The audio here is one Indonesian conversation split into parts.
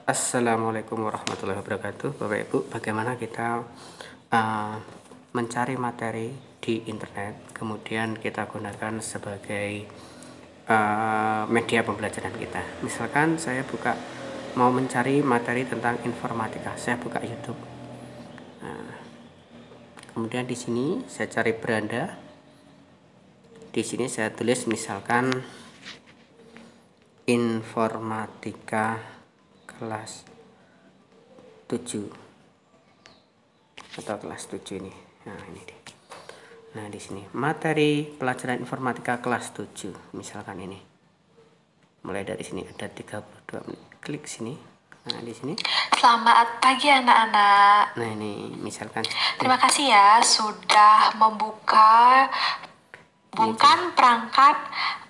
Assalamualaikum warahmatullahi wabarakatuh. Bapak Ibu, bagaimana kita mencari materi di internet, kemudian kita gunakan sebagai media pembelajaran kita. Misalkan saya mau mencari materi tentang informatika, saya buka YouTube. Kemudian di sini saya cari beranda. Di sini saya tulis misalkan informatika kelas 7 atau kelas 7 ini. Nah, ini deh. Nah, di sini materi pelajaran informatika kelas 7 misalkan ini. Mulai dari sini ada 32 menit. Klik sini. Nah, di sini. Selamat pagi anak-anak. Nah, ini misalkan. Terima kasih ya sudah membuka bukan perangkat,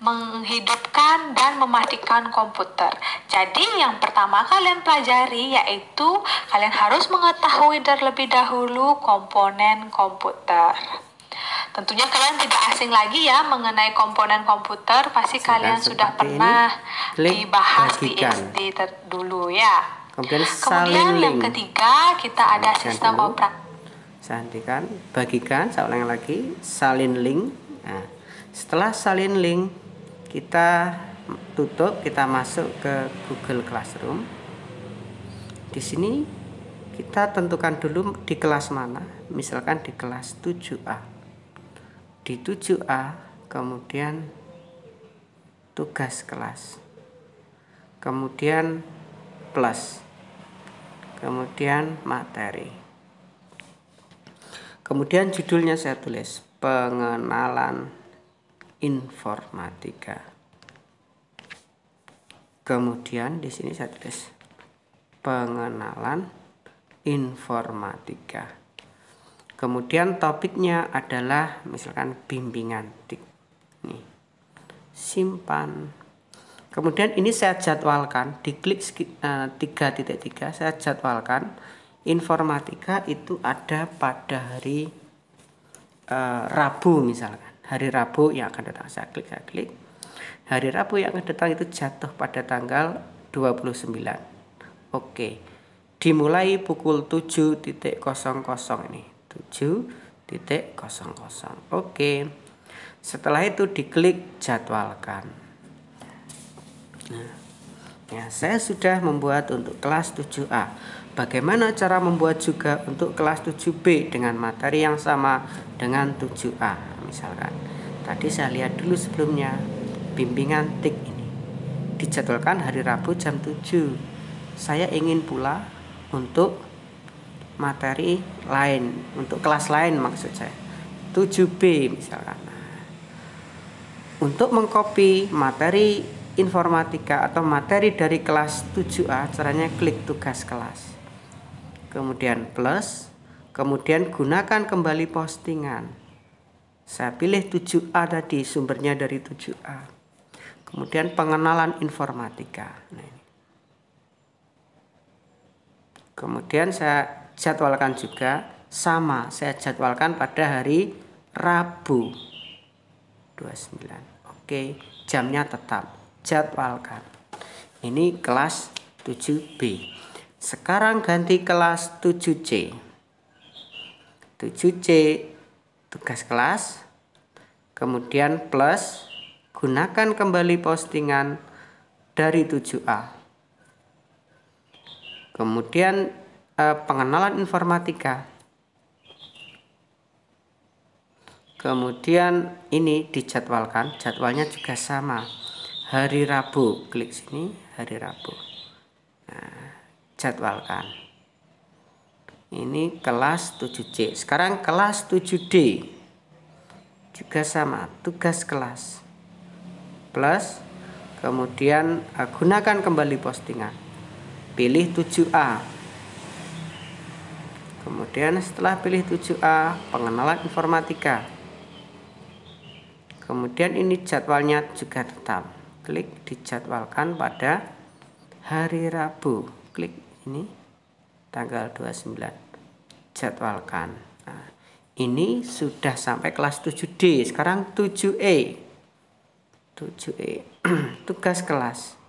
menghidupkan dan mematikan komputer. Jadi yang pertama kalian pelajari yaitu kalian harus mengetahui terlebih dahulu komponen komputer. Tentunya kalian tidak asing lagi ya mengenai komponen komputer, pasti kalian sudah pernah dibahas di SD dulu ya. Kemudian yang ketiga kita ada sistem operasi. Sandikan, bagikan, saya ulang lagi, salin link. Nah, setelah salin link, kita tutup, kita masuk ke Google Classroom. Di sini kita tentukan dulu di kelas mana, misalkan di kelas 7A. Di 7A, kemudian tugas kelas, kemudian plus, kemudian materi. Kemudian judulnya saya tulis pengenalan informatika. Kemudian di sini saya tulis pengenalan informatika. Kemudian topiknya adalah misalkan bimbingan TIK. Nih. Simpan. Kemudian ini saya jadwalkan, diklik 3.3 saya jadwalkan informatika itu ada pada hari Rabu misalkan. Hari Rabu yang akan datang, saya klik. Hari Rabu yang akan datang itu jatuh pada tanggal 29. Oke. Dimulai pukul 7.00 ini. 7.00. Oke. Setelah itu diklik jadwalkan. Nah, ya, saya sudah membuat untuk kelas 7A. Bagaimana cara membuat juga untuk kelas 7B dengan materi yang sama dengan 7A misalkan. Tadi saya lihat dulu sebelumnya bimbingan TIK ini dijadwalkan hari Rabu jam 7. Saya ingin pula untuk materi lain, untuk kelas lain maksud saya, 7B misalkan. Untuk mengcopy materi informatika atau materi dari kelas 7A, caranya klik tugas kelas, kemudian plus, kemudian gunakan kembali postingan. Saya pilih 7A tadi, sumbernya dari 7A. Kemudian pengenalan informatika. Nah, ini. Kemudian saya jadwalkan juga, sama saya jadwalkan pada hari Rabu 29. Oke, jamnya tetap, jadwalkan. Ini kelas 7B. Sekarang ganti kelas 7C. 7C tugas kelas, kemudian plus, gunakan kembali postingan dari 7A. Kemudian pengenalan informatika. Kemudian ini dijadwalkan, jadwalnya juga sama. Hari Rabu, klik sini, hari Rabu. Nah, jadwalkan. Ini kelas 7C. Sekarang kelas 7D. Juga sama, tugas kelas. Plus, kemudian gunakan kembali postingan. Pilih 7A. Kemudian setelah pilih 7A, pengenalan informatika. Kemudian ini jadwalnya juga tetap. Klik dijadwalkan pada hari Rabu. Klik ini. Tanggal 29, jadwalkan. Nah, ini sudah sampai kelas 7D. Sekarang 7E. Tugas kelas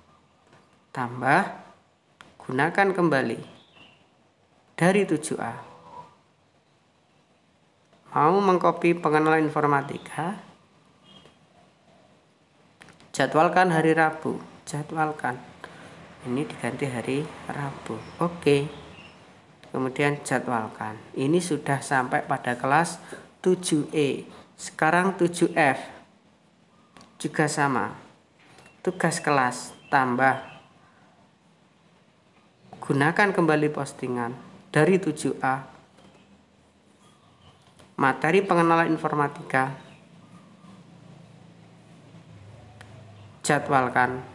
tambah gunakan kembali dari 7A. Mau mengcopy pengenalan informatika, jadwalkan hari Rabu, jadwalkan. Ini diganti hari Rabu. Oke. Kemudian jadwalkan. Ini sudah sampai pada kelas 7E. Sekarang 7F. Juga sama. Tugas kelas tambah. Gunakan kembali postingan dari 7A. Materi pengenalan informatika. Jadwalkan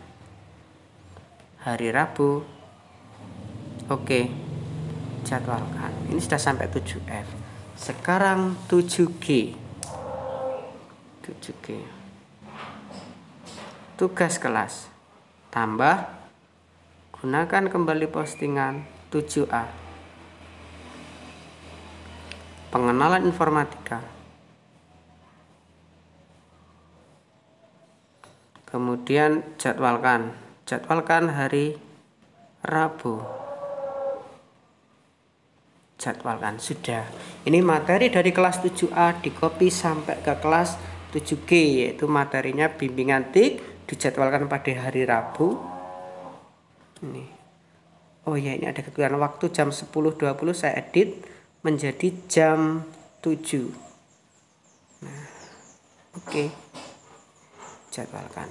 hari Rabu. Oke, jadwalkan. Ini sudah sampai 7F. Sekarang 7G. 7G. Tugas kelas tambah, gunakan kembali postingan 7A. Pengenalan informatika. Kemudian jadwalkan hari Rabu. Jadwalkan. Sudah. Ini materi dari kelas 7A dikopi sampai ke kelas 7G, yaitu materinya bimbingan TIK, dijadwalkan pada hari Rabu. Ini. Oh ya, ini ada kekurangan waktu jam 10.20 saya edit menjadi jam 7. Nah, oke. Jadwalkan.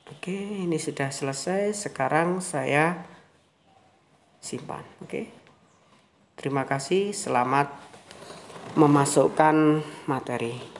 Oke, ini sudah selesai. Sekarang saya simpan. Oke. Terima kasih. Selamat memasukkan materi.